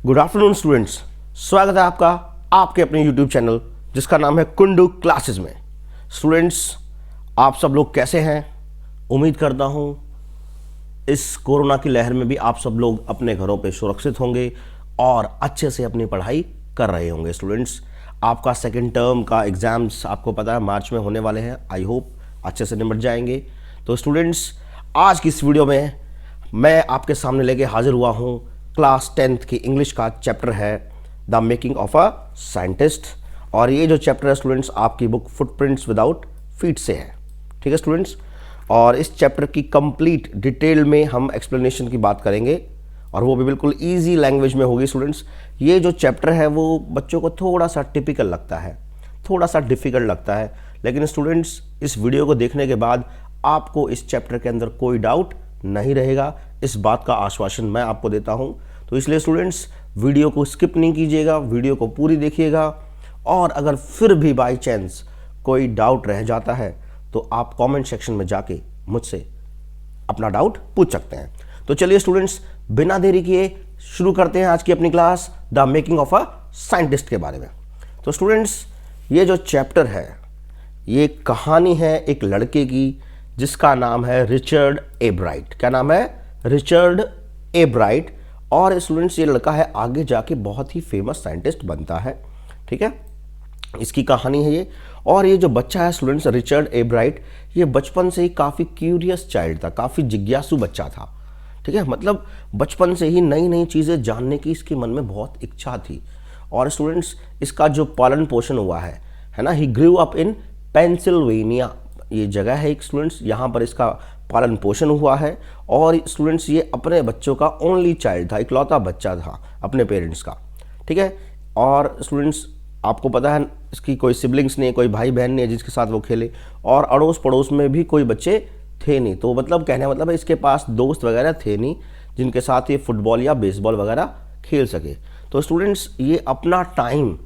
Good afternoon students, स्वागत है आपका आपके अपने यूट्यूब चैनल जिसका नाम है कुंडू क्लासेस में। स्टूडेंट्स, आप सब लोग कैसे हैं? उम्मीद करता हूं इस कोरोना की लहर में भी आप सब लोग अपने घरों पे सुरक्षित होंगे और अच्छे से अपनी पढ़ाई कर रहे होंगे। स्टूडेंट्स, आपका सेकेंड टर्म का एग्ज़ाम्स आपको पता है मार्च में होने वाले हैं। आई होप अच्छे से निपट जाएंगे। तो स्टूडेंट्स, आज की इस वीडियो में मैं आपके सामने लेके हाजिर हुआ हूँ क्लास 10th की इंग्लिश का चैप्टर है the making of a scientist. और ये जो चैप्टर है स्टूडेंट्स आपकी बुक फुटप्रिंट्स विदाउट फीट से है। ठीक है स्टूडेंट्स, और इस चैप्टर की कंप्लीट डिटेल में हम एक्सप्लेनेशन की बात करेंगे और वो भी बिल्कुल ईजी लैंग्वेज में होगी। स्टूडेंट्स, ये जो चैप्टर है वो बच्चों को थोड़ा सा टिपिकल लगता है, थोड़ा सा डिफ़िकल्ट लगता है, लेकिन स्टूडेंट्स इस वीडियो को देखने के बाद आपको इस चैप्टर के अंदर कोई डाउट नहीं रहेगा, इस बात का आश्वासन मैं आपको देता हूं। तो इसलिए स्टूडेंट्स वीडियो को स्किप नहीं कीजिएगा, वीडियो को पूरी देखिएगा। और अगर फिर भी बाय चांस कोई डाउट रह जाता है तो आप कमेंट सेक्शन में जाके मुझसे अपना डाउट पूछ सकते हैं। तो चलिए स्टूडेंट्स, बिना देरी किए शुरू करते हैं आज की अपनी class the making of a scientist के बारे में। तो स्टूडेंट्स, ये जो चैप्टर है ये कहानी है एक लड़के की जिसका नाम है रिचर्ड ए ब्राइट। क्या नाम है? Richard a bright. और स्टूडेंट्स ये लड़का है आगे जाके बहुत ही फेमस साइंटिस्ट बनता है। ठीक है, इसकी कहानी है ये। और ये जो बच्चा है स्टूडेंट्स रिचर्ड ए ब्राइट, ये बचपन से ही काफ़ी क्यूरियस चाइल्ड था, काफ़ी जिज्ञासु बच्चा था। ठीक है, मतलब बचपन से ही नई नई चीज़ें जानने की इसके मन में बहुत इच्छा थी। और स्टूडेंट्स इसका जो पालन पोषण हुआ है ना, ही ग्रू अप इन पेंसिल्वेनिया, ये जगह है एक स्टूडेंट्स, यहाँ पर इसका पालन पोषण हुआ है। और स्टूडेंट्स ये अपने बच्चों का ओनली चाइल्ड था, इकलौता बच्चा था अपने पेरेंट्स का। ठीक है, और स्टूडेंट्स आपको पता है इसकी कोई सिबलिंग्स नहीं है, कोई भाई बहन नहीं है जिसके साथ वो खेले, और अड़ोस पड़ोस में भी कोई बच्चे थे नहीं। तो मतलब कहने मतलब है इसके पास दोस्त वगैरह थे नहीं जिनके साथ ये फुटबॉल या बेसबॉल वगैरह खेल सके। तो स्टूडेंट्स ये अपना टाइम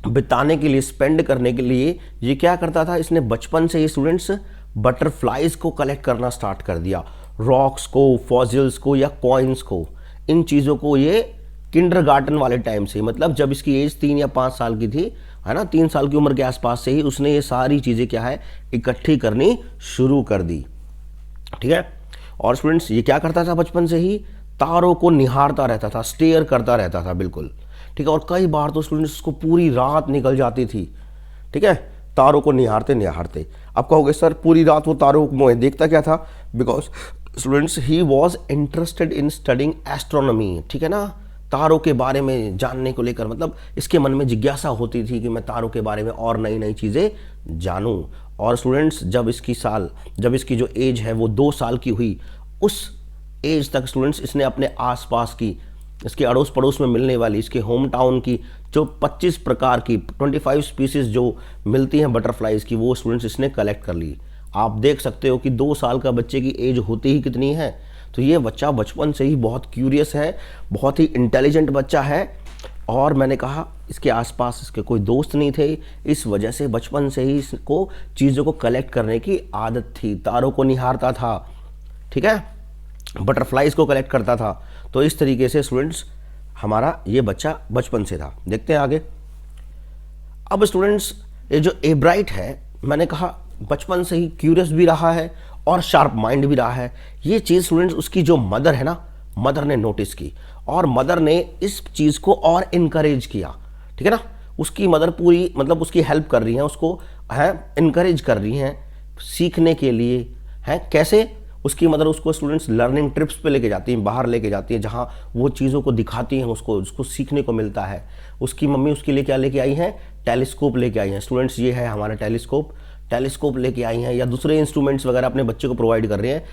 बिताने के लिए, स्पेंड करने के लिए ये क्या करता था, इसने बचपन से ही स्टूडेंट्स बटरफ्लाइज को कलेक्ट करना स्टार्ट कर दिया। रॉक्स को, फॉसिल्स को या कॉइन्स को, इन चीज़ों को ये किंडरगार्टन वाले टाइम से, मतलब जब इसकी एज 3 या 5 साल की थी, है ना, 3 साल की उम्र के आसपास से ही उसने ये सारी चीज़ें क्या है इकट्ठी करनी शुरू कर दी। ठीक है, और स्टूडेंट्स ये क्या करता था बचपन से ही, तारों को निहारता रहता था, स्टेयर करता रहता था बिल्कुल। ठीक है, और कई बार तो स्टूडेंट्स उसको पूरी रात निकल जाती थी। ठीक है, तारों को निहारते निहारते। आप कहोगे सर पूरी रात वो तारों को देखता क्या था? Because students he was interested in studying astronomy. ठीक है ना, तारों के बारे में जानने को लेकर, मतलब इसके मन में जिज्ञासा होती थी कि मैं तारों के बारे में और नई नई चीज़ें जानूं। और स्टूडेंट्स जब इसकी जो एज है वो 2 साल की हुई, उस एज तक स्टूडेंट्स इसने अपने आसपास की, इसके अड़ोस पड़ोस में मिलने वाली, इसके होम टाउन की जो 25 प्रकार की 25 स्पीसीज जो मिलती हैं बटरफ्लाइज की, वो स्टूडेंट्स इसने कलेक्ट कर ली। आप देख सकते हो कि 2 साल का बच्चे की एज होती ही कितनी है। तो ये बच्चा बचपन से ही बहुत क्यूरियस है, बहुत ही इंटेलिजेंट बच्चा है। और मैंने कहा इसके आसपास इसके कोई दोस्त नहीं थे, इस वजह से बचपन से ही इसको चीज़ों को कलेक्ट करने की आदत थी। तारों को निहारता था, ठीक है, बटरफ्लाइज को कलेक्ट करता था। तो इस तरीके से स्टूडेंट्स हमारा ये बच्चा बचपन से था। देखते हैं आगे। अब स्टूडेंट्स ये जो ए ब्राइट है, मैंने कहा बचपन से ही क्यूरियस भी रहा है और शार्प माइंड भी रहा है। ये चीज़ स्टूडेंट्स उसकी जो मदर है ना, मदर ने नोटिस की और मदर ने इस चीज़ को और इनकरेज किया। ठीक है ना, उसकी मदर पूरी मतलब उसकी हेल्प कर रही हैं, उसको है इनकरेज कर रही हैं सीखने के लिए। हैं कैसे? उसकी मदर उसको स्टूडेंट्स लर्निंग ट्रिप्स पे लेके जाती हैं, बाहर लेके जाती हैं, जहाँ वो चीज़ों को दिखाती हैं, उसको सीखने को मिलता है। उसकी मम्मी उसके लिए क्या लेके आई हैं? टेलीस्कोप लेके आई हैं। स्टूडेंट्स ये है हमारा टेलीस्कोप लेके आई हैं, या दूसरे इंस्ट्रूमेंट्स वगैरह अपने बच्चे को प्रोवाइड कर रही हैं,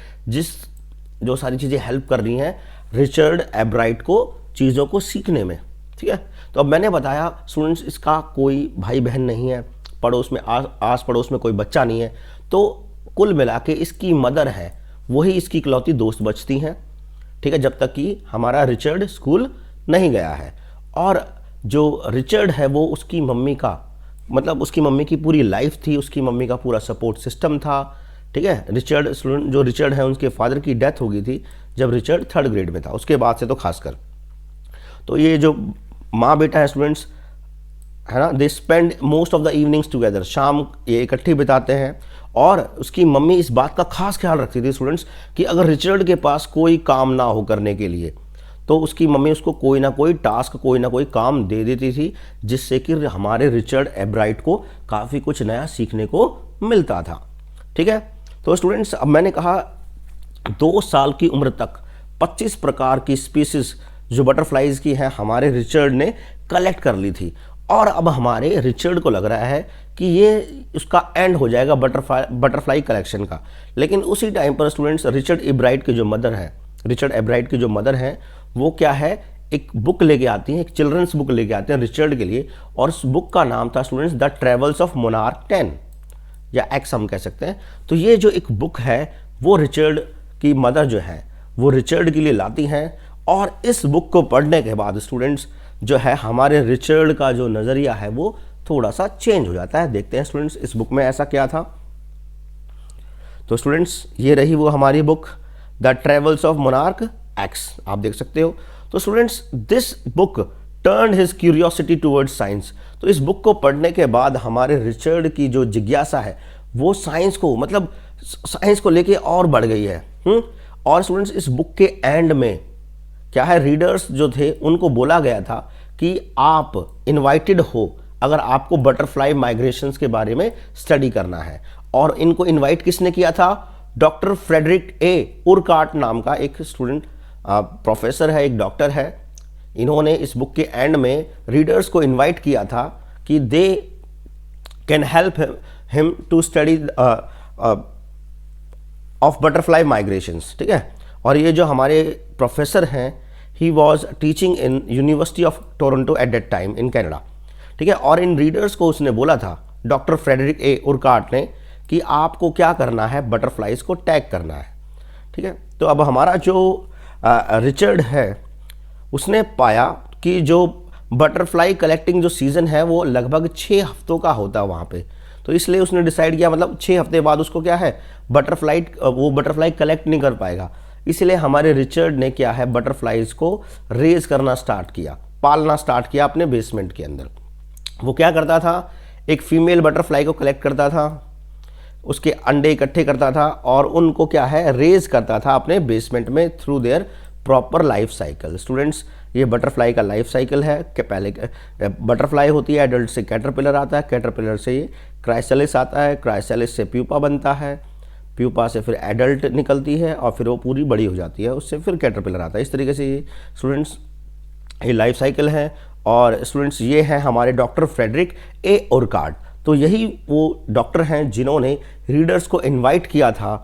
जो सारी चीज़ें हेल्प कर रही हैं रिचर्ड ए ब्राइट को चीज़ों को सीखने में। ठीक है, तो अब मैंने बताया स्टूडेंट्स इसका कोई भाई बहन नहीं है, पड़ोस में आस पड़ोस में कोई बच्चा नहीं है। तो कुल मिला के इसकी मदर है वही इसकी इकलौती दोस्त बचती हैं। ठीक है, जब तक कि हमारा रिचर्ड स्कूल नहीं गया है। और जो रिचर्ड है वो उसकी मम्मी का, मतलब उसकी मम्मी की पूरी लाइफ थी, उसकी मम्मी का पूरा सपोर्ट सिस्टम था। ठीक है, रिचर्ड है उनके फादर की डेथ हो गई थी जब रिचर्ड 3rd ग्रेड में था, उसके बाद से तो खासकर। तो ये जो माँ बेटा है स्टूडेंट्स, है ना, they spend most of the evenings together, शाम ये इकट्ठे बिताते हैं। और उसकी मम्मी इस बात का खास ख्याल रखती थी स्टूडेंट्स कि अगर रिचर्ड के पास कोई काम ना हो करने के लिए, तो उसकी मम्मी उसको कोई ना कोई टास्क, कोई ना कोई काम दे देती थी, जिससे कि हमारे रिचर्ड एब्राइट को काफ़ी कुछ नया सीखने को मिलता था। ठीक है, तो स्टूडेंट्स अब मैंने कहा 2 साल की उम्र तक 25 प्रकार की स्पीसीज जो बटरफ्लाइज की हैं हमारे रिचर्ड ने कलेक्ट कर ली थी। और अब हमारे रिचर्ड को लग रहा है कि ये उसका एंड हो जाएगा बटरफ्लाई कलेक्शन का। लेकिन उसी टाइम पर स्टूडेंट्स रिचर्ड एब्राइट की जो मदर है, रिचर्ड एब्राइट की जो मदर है, वो क्या है, एक बुक लेके आती हैं, एक चिल्ड्रंस बुक लेके आते हैं रिचर्ड के लिए। और उस बुक का नाम था students the travels of monarch 10 या एक्स हम कह सकते हैं। तो ये जो एक बुक है वो रिचर्ड की मदर जो है वो रिचर्ड के लिए लाती हैं। और इस बुक को पढ़ने के बाद स्टूडेंट्स जो है हमारे रिचर्ड का जो नज़रिया है वो थोड़ा सा चेंज हो जाता है। देखते हैं स्टूडेंट्स इस बुक में ऐसा क्या था। तो स्टूडेंट्स ये रही वो हमारी book the travels of monarch x, आप देख सकते हो। तो students this book turn his curiosity towards science. तो इस बुक को पढ़ने के बाद हमारे रिचर्ड की जो जिज्ञासा है वो साइंस को, मतलब साइंस को लेके और बढ़ गई है। और स्टूडेंट्स इस बुक के एंड में क्या है, रीडर्स जो थे उनको बोला गया था कि आप इनवाइटेड हो अगर आपको बटरफ्लाई माइग्रेशंस के बारे में स्टडी करना है। और इनको इनवाइट किसने किया था, डॉक्टर फ्रेडरिक ए उरकाट नाम का एक स्टूडेंट, प्रोफेसर है, एक डॉक्टर है। इन्होंने इस बुक के एंड में रीडर्स को इनवाइट किया था कि they can help him to study of butterfly migrations. ठीक है, और ये जो हमारे प्रोफेसर हैं he was teaching in University of Toronto at that time in Canada. ठीक है, और इन रीडर्स को उसने बोला था, डॉक्टर फ्रेडरिक ए उरकाट ने, कि आपको क्या करना है, बटरफ्लाइज को टैग करना है। ठीक है, तो अब हमारा जो रिचर्ड है उसने पाया कि जो बटरफ्लाई कलेक्टिंग जो सीज़न है वो लगभग 6 हफ्तों का होता है वहाँ पे। तो इसलिए उसने डिसाइड किया, मतलब 6 हफ्ते बाद उसको क्या है, वो बटरफ्लाई कलेक्ट नहीं कर पाएगा। इसलिए हमारे रिचर्ड ने क्या है, बटरफ्लाइज को रेज करना स्टार्ट किया, पालना स्टार्ट किया अपने बेसमेंट के अंदर। वो क्या करता था, एक फीमेल बटरफ्लाई को कलेक्ट करता था, उसके अंडे इकट्ठे करता था और उनको क्या है, रेज करता था अपने बेसमेंट में through their proper life cycle. Students ये बटरफ्लाई का लाइफ साइकिल है कि पहले बटरफ्लाई होती है, एडल्ट से कैटरपिलर आता है, कैटरपिलर से ये क्राइसैलिस आता है, क्राइसैलिस से प्यूपा बनता है, प्यूपा से फिर एडल्ट निकलती है और फिर वो पूरी बड़ी हो जाती है, उससे फिर कैटरपिलर आता है। इस तरीके से ये स्टूडेंट्स ये लाइफ साइकिल है। और स्टूडेंट्स ये हैं हमारे डॉक्टर फ्रेडरिक ए उरकाट। तो यही वो डॉक्टर हैं जिन्होंने रीडर्स को इनवाइट किया था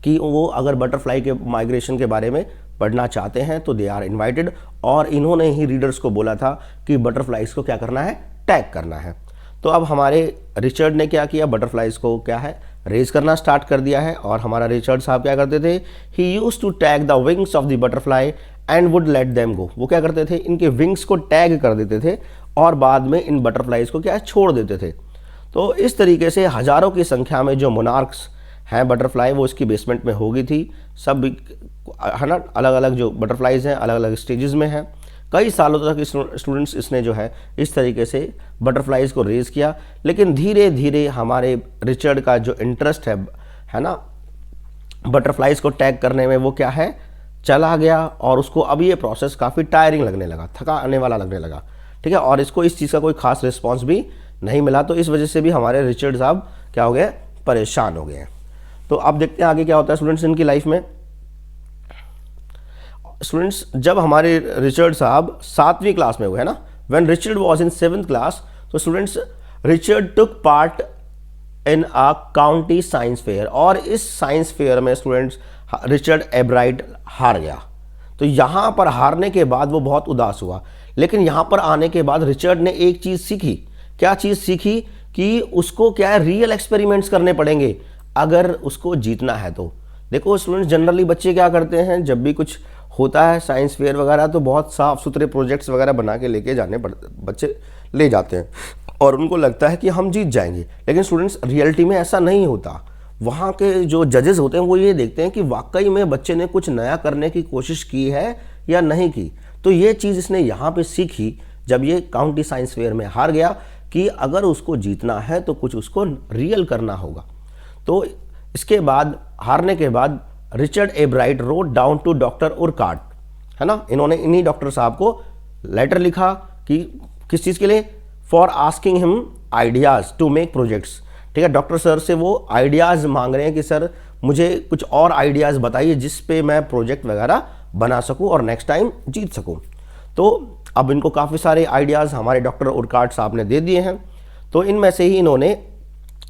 कि वो अगर बटरफ्लाई के माइग्रेशन के बारे में पढ़ना चाहते हैं तो दे आर इनवाइटेड। और इन्होंने ही रीडर्स को बोला था कि बटरफ्लाइज को क्या करना है, टैग करना है। तो अब हमारे रिचर्ड ने क्या किया, बटरफ्लाइज को क्या है, रेज करना स्टार्ट कर दिया है। और हमारा रिचर्ड साहब क्या करते थे, he used to tag the wings of the butterfly and would let them go. वो क्या करते थे, इनके विंग्स को टैग कर देते थे और बाद में इन बटरफ्लाइज को क्या छोड़ देते थे। तो इस तरीके से हज़ारों की संख्या में जो मोनार्क्स हैं बटरफ्लाई वो इसकी बेसमेंट में हो गई थी। सब है ना, अलग अलग जो बटरफ्लाइज हैं अलग अलग स्टेजेस में हैं। कई सालों तक स्टूडेंट्स इसने जो है इस तरीके से बटरफ्लाइज को रेज किया। लेकिन धीरे धीरे हमारे रिचर्ड का जो इंटरेस्ट है ना बटरफ्लाइज को टैग करने में, वो क्या है, चला गया। और उसको अब ये प्रोसेस काफ़ी टायरिंग लगने लगा, थका आने वाला लगने लगा। ठीक है, और इसको इस चीज़ का कोई खास रिस्पॉन्स भी नहीं मिला। तो इस वजह से भी हमारे रिचर्ड साहब क्या हो गए, परेशान हो गए हैं। तो अब देखते हैं आगे क्या होता है स्टूडेंट्स इनकी लाइफ में। स्टूडेंट्स जब हमारे रिचर्ड साहब 7वीं क्लास में हुए है ना, when Richard was in 7th class, तो students Richard took part in a county science fair. और इस साइंस फेयर में स्टूडेंट्स रिचर्ड एब्राइट हार गया। तो यहाँ पर हारने के बाद वो बहुत उदास हुआ। लेकिन यहाँ पर आने के बाद रिचर्ड ने एक चीज़ सीखी। क्या चीज़ सीखी, कि उसको क्या है, रियल एक्सपेरिमेंट्स करने पड़ेंगे अगर उसको जीतना है तो। देखो स्टूडेंट्स जनरली बच्चे क्या करते हैं, जब भी कुछ होता है साइंस फेयर वगैरह तो बहुत साफ सुथरे प्रोजेक्ट्स वगैरह बना के लेके जाने बच्चे ले जाते हैं और उनको लगता है कि हम जीत जाएंगे। लेकिन स्टूडेंट्स रियलिटी में ऐसा नहीं होता। वहाँ के जो जजेस होते हैं वो ये देखते हैं कि वाकई में बच्चे ने कुछ नया करने की कोशिश की है या नहीं की। तो ये चीज़ इसने यहाँ पे सीखी जब ये काउंटी साइंस फेयर में हार गया कि अगर उसको जीतना है तो कुछ उसको रियल करना होगा। तो इसके बाद हारने के बाद Richard Ebright wrote down to doctor Urquhart, है ना, इन्होंने इन्हीं डॉक्टर साहब को लेटर लिखा कि किस चीज़ के लिए, for asking him ideas to make projects. ठीक है, डॉक्टर सर से वो आइडियाज़ मांग रहे हैं कि सर मुझे कुछ और आइडियाज़ बताइए जिस पे मैं प्रोजेक्ट वगैरह बना सकूं और नेक्स्ट टाइम जीत सकूं। तो अब इनको काफ़ी सारे आइडियाज़ हमारे डॉक्टर उरकाट साहब ने दे दिए हैं। तो इनमें से ही इन्होंने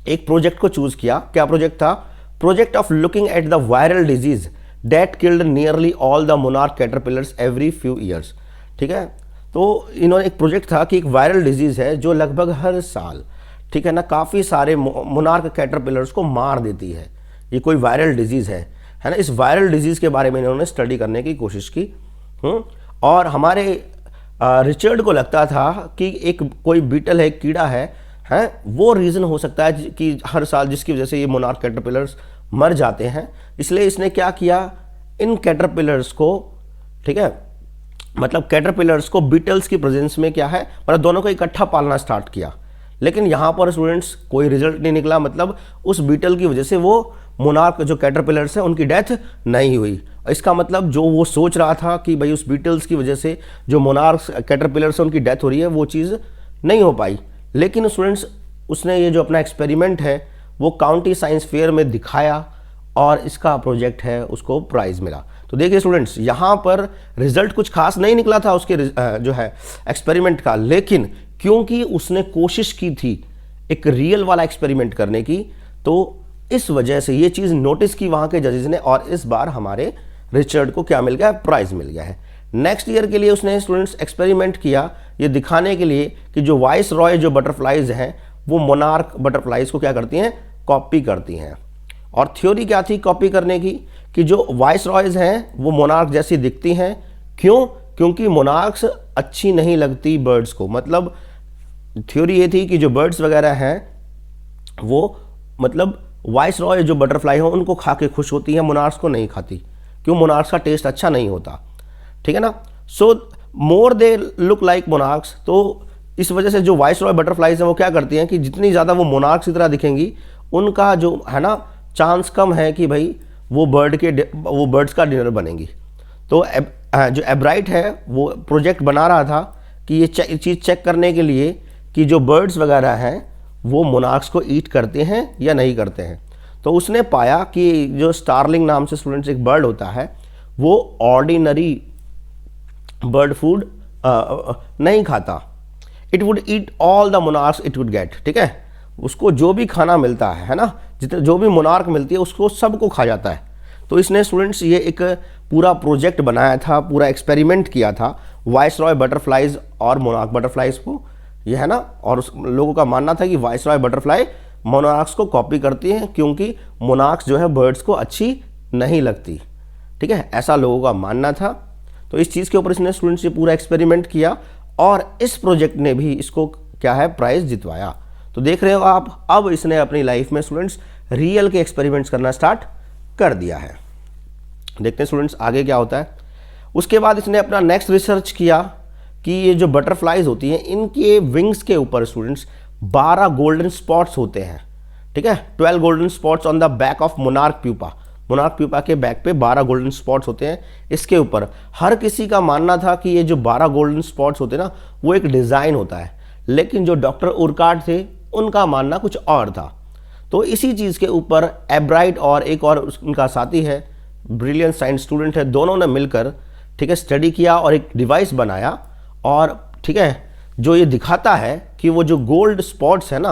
एक प्रोजेक्ट को चूज़ किया। क्या प्रोजेक्ट था? Project of looking at the viral disease that killed nearly all the monarch caterpillars every few years. ठीक है, तो इन्होंने एक प्रोजेक्ट था कि एक वायरल डिजीज़ है जो लगभग हर साल, ठीक है ना, काफ़ी सारे मोनार्क कैटरपिलर्स को मार देती है। ये कोई वायरल डिजीज़ है ना। इस वायरल डिजीज़ के बारे में इन्होंने स्टडी करने की कोशिश की। और हमारे रिचर्ड को लगता था कि एक कोई बीटल है, कीड़ा है वो रीज़न हो सकता है कि हर साल जिसकी वजह से ये मोनार्क कैटरपिलर्स मर जाते हैं। इसलिए इसने क्या किया, इन कैटरपिलर्स को, ठीक है, मतलब कैटरपिलर्स को बीटल्स की प्रेजेंस में क्या है, मतलब दोनों को इकट्ठा पालना स्टार्ट किया। लेकिन यहाँ पर स्टूडेंट्स कोई रिजल्ट नहीं निकला, मतलब उस बीटल की वजह से वो मोनार्क जो कैटरपिलर्स है उनकी डेथ नहीं हुई। इसका मतलब जो वो सोच रहा था कि भाई उस बीटल्स की वजह से जो मोनार्क कैटरपिलर्स है उनकी डेथ हो रही है, वो चीज़ नहीं हो पाई। लेकिन स्टूडेंट्स उसने ये जो अपना एक्सपेरिमेंट है वो काउंटी साइंस फेयर में दिखाया और इसका प्रोजेक्ट है उसको प्राइज़ मिला। तो देखिए स्टूडेंट्स, यहाँ पर रिजल्ट कुछ खास नहीं निकला था उसके जो है एक्सपेरिमेंट का, लेकिन क्योंकि उसने कोशिश की थी एक रियल वाला एक्सपेरिमेंट करने की, तो इस वजह से ये चीज़ नोटिस की वहाँ के जजेस ने और इस बार हमारे रिचर्ड को क्या मिल गया, प्राइज़ मिल गया है। नेक्स्ट ईयर के लिए उसने स्टूडेंट्स एक्सपेरिमेंट किया ये दिखाने के लिए कि जो वाइस रॉय जो बटरफ्लाइज हैं वो मोनार्क बटरफ्लाइज को क्या करती हैं, कॉपी करती हैं। और थ्योरी क्या थी कॉपी करने की, कि जो वाइस रॉयज हैं वो मोनार्क जैसी दिखती हैं। क्यों? क्योंकि मोनार्क्स अच्छी नहीं लगती बर्ड्स को। मतलब थ्योरी ये थी कि जो बर्ड्स वगैरह हैं वो मतलब वाइस रॉय जो बटरफ्लाई हो उनको खा के खुश होती हैं, मोनार्क्स को नहीं खाती। क्यों? मोनार्क्स का टेस्ट अच्छा नहीं होता, ठीक है ना। सो मोर दे लुक लाइक मोनार्क्स, तो इस वजह से जो वाइस रॉय बटरफ्लाइज हैं वो क्या करती हैं कि जितनी ज़्यादा वो मोनार्क्स की तरह दिखेंगी उनका जो है ना चांस कम है कि भाई वो बर्ड्स का डिनर बनेंगी। तो जो एब्राइट है वो प्रोजेक्ट बना रहा था कि ये चीज़ चेक करने के लिए कि जो बर्ड्स वगैरह हैं वो मोनार्क्स को ईट करते हैं या नहीं करते हैं। तो उसने पाया कि जो स्टारलिंग नाम से स्टूडेंट्स एक बर्ड होता है वो ऑर्डिनरी बर्ड फूड नहीं खाता। It would eat all the monarchs it would get, ठीक है, उसको जो भी खाना मिलता है ना, जितने जो भी मोनार्क मिलती है उसको सबको खा जाता है। तो इसने स्टूडेंट्स ये एक पूरा प्रोजेक्ट बनाया था, पूरा एक्सपेरिमेंट किया था वाइस रॉय बटरफ्लाइज और मोनार्क बटरफ्लाइज को, ये है ना। और उस लोगों का मानना था कि वाइस रॉय बटरफ्लाई मोनार्क्स को कॉपी करती हैं क्योंकि मोनार्क्स जो है बर्ड्स को अच्छी नहीं लगती, ठीक है, ऐसा लोगों का मानना था। तो इस चीज़ के ऊपर इसने स्टूडेंट्स ये पूरा एक्सपेरिमेंट किया और इस प्रोजेक्ट ने भी इसको क्या है, प्राइज़ जितवाया। तो देख रहे हो आप, अब इसने अपनी लाइफ में स्टूडेंट्स रियल के एक्सपेरिमेंट्स करना स्टार्ट कर दिया है। देखते हैं स्टूडेंट्स आगे क्या होता है। उसके बाद इसने अपना नेक्स्ट रिसर्च किया कि ये जो बटरफ्लाइज होती हैं इनके विंग्स के ऊपर स्टूडेंट्स 12 गोल्डन स्पॉट्स होते हैं, ठीक है, 12 golden spots on the back of monarch pupa. Monarch pupa के बैक पे 12 गोल्डन स्पॉट्स होते हैं। इसके ऊपर हर किसी का मानना था कि ये जो 12 गोल्डन स्पॉट्स होते हैं ना वो एक डिज़ाइन होता है, लेकिन जो डॉक्टर उरकाट थे उनका मानना कुछ और था। तो इसी चीज़ के ऊपर एब्राइट और एक और उनका साथी है, ब्रिलियंट साइंस स्टूडेंट है, दोनों ने मिलकर, ठीक है, स्टडी किया और एक डिवाइस बनाया। और ठीक है, जो ये दिखाता है कि वो जो गोल्ड स्पॉट्स है ना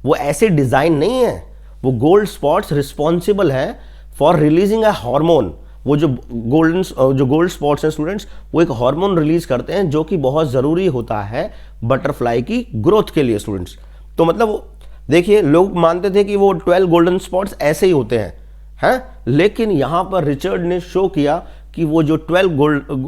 वो ऐसे डिज़ाइन नहीं है, वो गोल्ड स्पॉट्स रिस्पॉन्सिबल है फॉर रिलीजिंग अ हार्मोन। वो जो गोल्ड स्पॉट्स हैं स्टूडेंट्स वो एक हार्मोन रिलीज करते हैं जो कि बहुत ज़रूरी होता है बटरफ्लाई की ग्रोथ के लिए स्टूडेंट्स। तो मतलब देखिए, लोग मानते थे कि वो 12 गोल्डन स्पॉट्स ऐसे ही होते हैं, लेकिन यहाँ पर रिचर्ड ने शो किया कि वो जो 12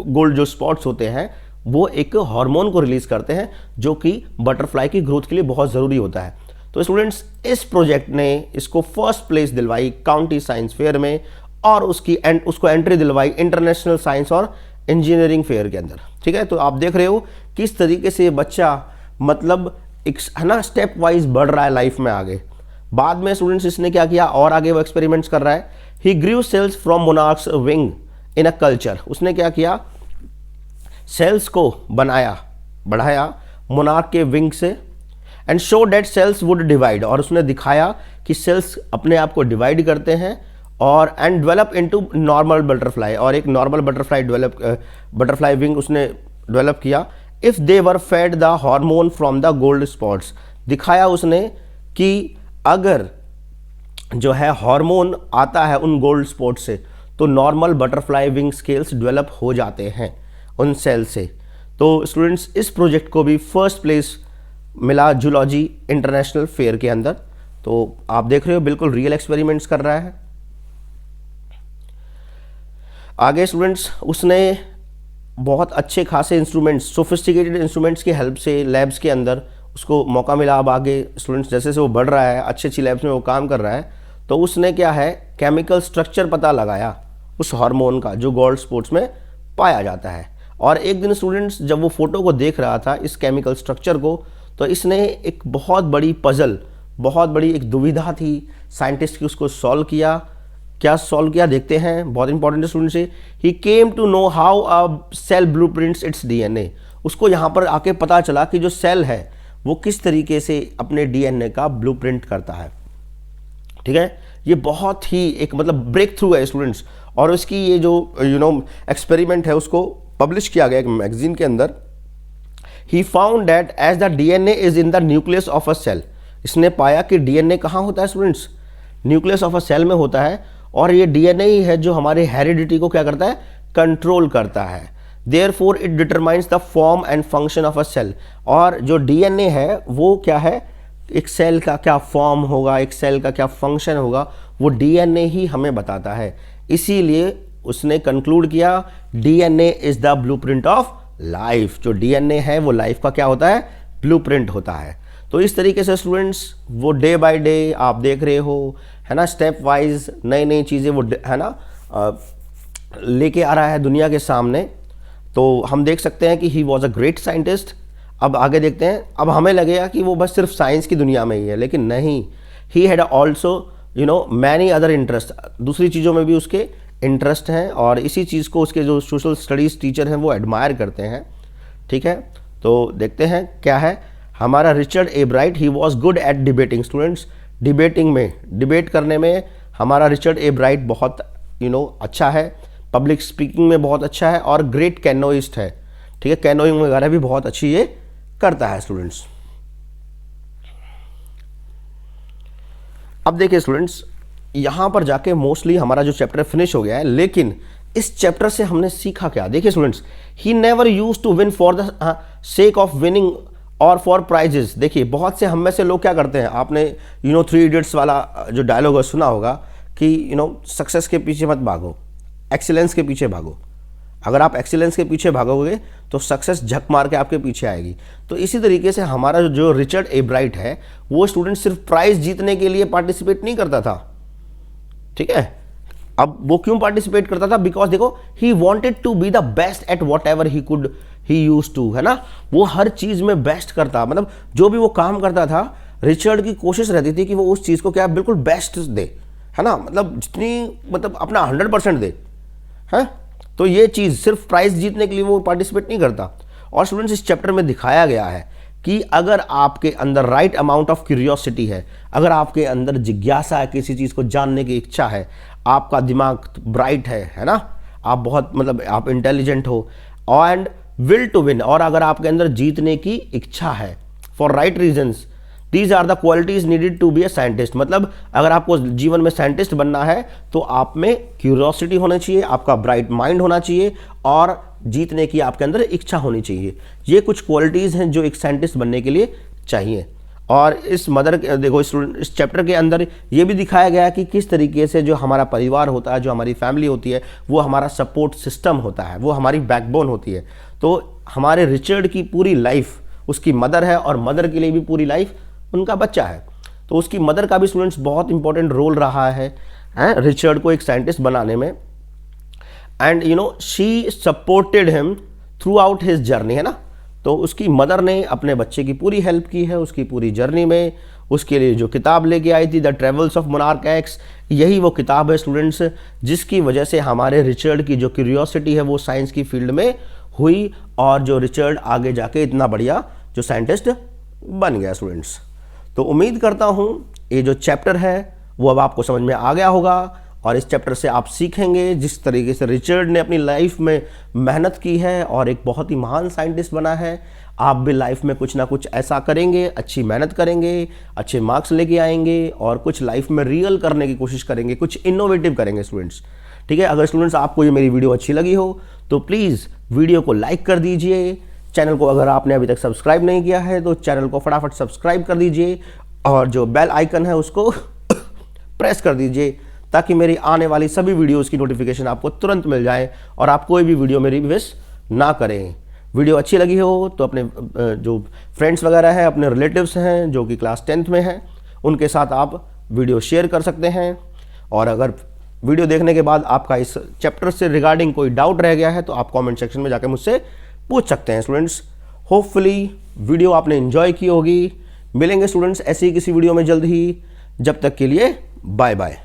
गोल्ड जो स्पॉट्स होते हैं वो एक हार्मोन को रिलीज करते हैं जो कि बटरफ्लाई की ग्रोथ के लिए बहुत ज़रूरी होता है। तो स्टूडेंट्स इस प्रोजेक्ट ने इसको फर्स्ट प्लेस दिलवाई काउंटी साइंस फेयर में और उसको एंट्री दिलवाई इंटरनेशनल साइंस और इंजीनियरिंग फेयर के अंदर। ठीक है, तो आप देख रहे हो किस तरीके से ये बच्चा मतलब एक है ना स्टेप वाइज बढ़ रहा है लाइफ में आगे। बाद में स्टूडेंट्स इसने क्या किया और आगे वो एक्सपेरिमेंट्स कर रहा है। He grew cells from monarch's wing in a culture. उसने क्या किया, सेल्स को बनाया बढ़ाया मोनार्क के विंग से, and show that cells would divide, और उसने दिखाया कि सेल्स अपने आप को डिवाइड करते हैं और and develop into normal butterfly, और एक नॉर्मल बटरफ्लाई विंग उसने डेवलप किया। If they were fed the hormone from the gold spots, दिखाया उसने कि अगर जो है हार्मोन आता है उन गोल्ड स्पॉट से तो normal butterfly wing scales develop हो जाते हैं उन सेल से। तो स्टूडेंट्स इस प्रोजेक्ट को भी फर्स्ट प्लेस मिला जूलॉजी इंटरनेशनल फेयर के अंदर। तो आप देख रहे हो बिल्कुल रियल एक्सपेरिमेंट्स कर रहा है। आगे स्टूडेंट्स उसने बहुत अच्छे खासे इंस्ट्रूमेंट्स, सोफिस्टिकेटेड इंस्ट्रूमेंट्स की हेल्प से लैब्स के अंदर उसको मौका मिला। अब आगे स्टूडेंट्स जैसे जैसे वो बढ़ रहा है, अच्छी अच्छी लैब्स में वो काम कर रहा है, तो उसने क्या है केमिकल स्ट्रक्चर पता लगाया उस हार्मोन का जो गोल्ड स्पॉट्स में पाया जाता है। और एक दिन स्टूडेंट्स जब वो फोटो को देख रहा था इस केमिकल स्ट्रक्चर को, तो इसने एक बहुत बड़ी पजल, बहुत बड़ी एक दुविधा थी साइंटिस्ट की, उसको सॉल्व किया। क्या सॉल्व किया देखते हैं, बहुत इंपॉर्टेंट स्टूडेंट से। He came to know how a cell blueprints its DNA. उसको यहाँ पर आके पता चला कि जो सेल है वो किस तरीके से अपने डीएनए का ब्लूप्रिंट करता है। ठीक है, ये बहुत ही एक मतलब ब्रेक थ्रू है स्टूडेंट्स। और उसकी ये जो एक्सपेरिमेंट है उसको पब्लिश किया गया एक मैगजीन के अंदर। He found that as the DNA is in the nucleus of a cell. इसने पाया कि डीएनए कहाँ होता है students, nucleus of a cell में होता है, और ये डीएनए ही है जो हमारे हेरिडिटी को क्या करता है, कंट्रोल करता है। Therefore it determines the form and function of a cell. और जो डीएनए है वो क्या है, एक सेल का क्या फॉर्म होगा, एक सेल का क्या फंक्शन होगा, वो डीएनए ही हमें बताता है। इसीलिए उसने कंक्लूड किया DNA is the blueprint of life. जो डीएनए है वो लाइफ का क्या होता है, ब्लूप्रिंट होता है। तो इस तरीके से स्टूडेंट्स वो डे बाय डे आप देख रहे हो है ना, स्टेप वाइज नई नई चीज़ें वो है ना लेके आ रहा है दुनिया के सामने। तो हम देख सकते हैं कि he was a great scientist. अब आगे देखते हैं, अब हमें लगेगा कि वो बस सिर्फ साइंस की दुनिया में ही है, लेकिन नहीं, he had also many other interest, दूसरी चीज़ों में भी उसके इंटरेस्ट हैं, और इसी चीज़ को उसके जो सोशल स्टडीज़ टीचर हैं वो एडमायर करते हैं। ठीक है, तो देखते हैं क्या है हमारा Richard a bright. He was good at debating students. Debating में, डिबेट करने में हमारा रिचर्ड ए ब्राइट बहुत अच्छा है, पब्लिक स्पीकिंग में बहुत अच्छा है, और ग्रेट कैनोइस्ट है। ठीक है, कैनोइंग वगैरह भी बहुत अच्छी ये करता है स्टूडेंट्स। अब देखिए स्टूडेंट्स, यहां पर जाके मोस्टली हमारा जो चैप्टर फिनिश हो गया है, लेकिन इस चैप्टर से हमने सीखा क्या। देखिए students, he never used to win for the sake of winning और फॉर प्राइजेस। देखिए बहुत से हम में से लोग क्या करते हैं, आपने थ्री इडियट्स वाला जो डायलॉग सुना होगा कि सक्सेस के पीछे मत भागो, एक्सीलेंस के पीछे भागो। अगर आप एक्सीलेंस के पीछे भागोगे तो सक्सेस झक मार के आपके पीछे आएगी। तो इसी तरीके से हमारा जो रिचर्ड ए ब्राइट है वो स्टूडेंट सिर्फ प्राइज जीतने के लिए पार्टिसिपेट नहीं करता था। ठीक है, अब वो क्यों पार्टिसिपेट करता था, बिकॉज देखो he wanted to be the best at whatever he could he use to, है ना, वो हर चीज में बेस्ट करता, मतलब जो भी वो काम करता था रिचर्ड की कोशिश रहती थी कि वो उस चीज को क्या बिल्कुल बेस्ट दे, है ना, मतलब जितनी मतलब अपना 100% दे, है। तो ये चीज़ सिर्फ प्राइज जीतने के लिए वो पार्टिसिपेट नहीं करता। और स्टूडेंट्स इस चैप्टर में दिखाया गया है कि अगर आपके अंदर राइट अमाउंट ऑफ क्यूरियोसिटी है, अगर आपके अंदर जिज्ञासा है, किसी चीज़ को जानने की इच्छा है, आपका दिमाग ब्राइट है ना, आप बहुत मतलब आप इंटेलिजेंट हो, एंड विल टू विन, और अगर आपके अंदर जीतने की इच्छा है for right reasons, these are the qualities needed to be a scientist. मतलब अगर आपको जीवन में साइंटिस्ट बनना है तो आप में क्यूरियोसिटी होनी चाहिए, आपका ब्राइट माइंड होना चाहिए, और जीतने की आपके अंदर इच्छा होनी चाहिए। ये कुछ क्वालिटीज़ हैं जो एक साइंटिस्ट बनने के लिए चाहिए। और इस देखो इस चैप्टर के अंदर ये भी दिखाया गया कि किस तरीके से जो हमारा परिवार होता है, जो हमारी फैमिली होती है, वो हमारा सपोर्ट सिस्टम होता है, वो हमारी बैकबोन होती है। तो हमारे रिचर्ड की पूरी लाइफ उसकी मदर है, और मदर के लिए भी पूरी लाइफ उनका बच्चा है। तो उसकी मदर का भी स्टूडेंट्स बहुत इंपॉर्टेंट रोल रहा है रिचर्ड को एक साइंटिस्ट बनाने में। And you know she supported him through out his journey, है ना। तो उसकी मदर ने अपने बच्चे की पूरी हेल्प की है उसकी पूरी जर्नी में। उसके लिए जो किताब लेके आई थी, the travels of monarch x, यही वो किताब है स्टूडेंट्स जिसकी वजह से हमारे रिचर्ड की जो क्यूरियोसिटी है वो साइंस की फील्ड में हुई, और जो रिचर्ड आगे जाके इतना बढ़िया जो साइंटिस्ट बन गया स्टूडेंट्स। तो उम्मीद करता हूँ ये जो चैप्टर है वो अब आपको समझ में आ गया होगा, और इस चैप्टर से आप सीखेंगे जिस तरीके से रिचर्ड ने अपनी लाइफ में मेहनत की है और एक बहुत ही महान साइंटिस्ट बना है, आप भी लाइफ में कुछ ना कुछ ऐसा करेंगे, अच्छी मेहनत करेंगे, अच्छे मार्क्स लेके आएंगे और कुछ लाइफ में रियल करने की कोशिश करेंगे, कुछ इनोवेटिव करेंगे स्टूडेंट्स। ठीक है, अगर स्टूडेंट्स आपको ये मेरी वीडियो अच्छी लगी हो तो प्लीज़ वीडियो को लाइक कर दीजिए। चैनल को अगर आपने अभी तक सब्सक्राइब नहीं किया है तो चैनल को फटाफट सब्सक्राइब कर दीजिए, और जो बेल आइकन है उसको प्रेस कर दीजिए ताकि मेरी आने वाली सभी वीडियोस की नोटिफिकेशन आपको तुरंत मिल जाए और आप कोई भी वीडियो मेरी मिस ना करें। वीडियो अच्छी लगी हो तो अपने जो फ्रेंड्स वगैरह हैं, अपने रिलेटिव्स हैं जो कि क्लास 10th में हैं, उनके साथ आप वीडियो शेयर कर सकते हैं। और अगर वीडियो देखने के बाद आपका इस चैप्टर से रिगार्डिंग कोई डाउट रह गया है तो आप कमेंट सेक्शन में जाकर मुझसे पूछ सकते हैं स्टूडेंट्स। होपफुली वीडियो आपने एंजॉय की होगी। मिलेंगे स्टूडेंट्स ऐसी ही किसी वीडियो में जल्द ही। जब तक के लिए बाय बाय।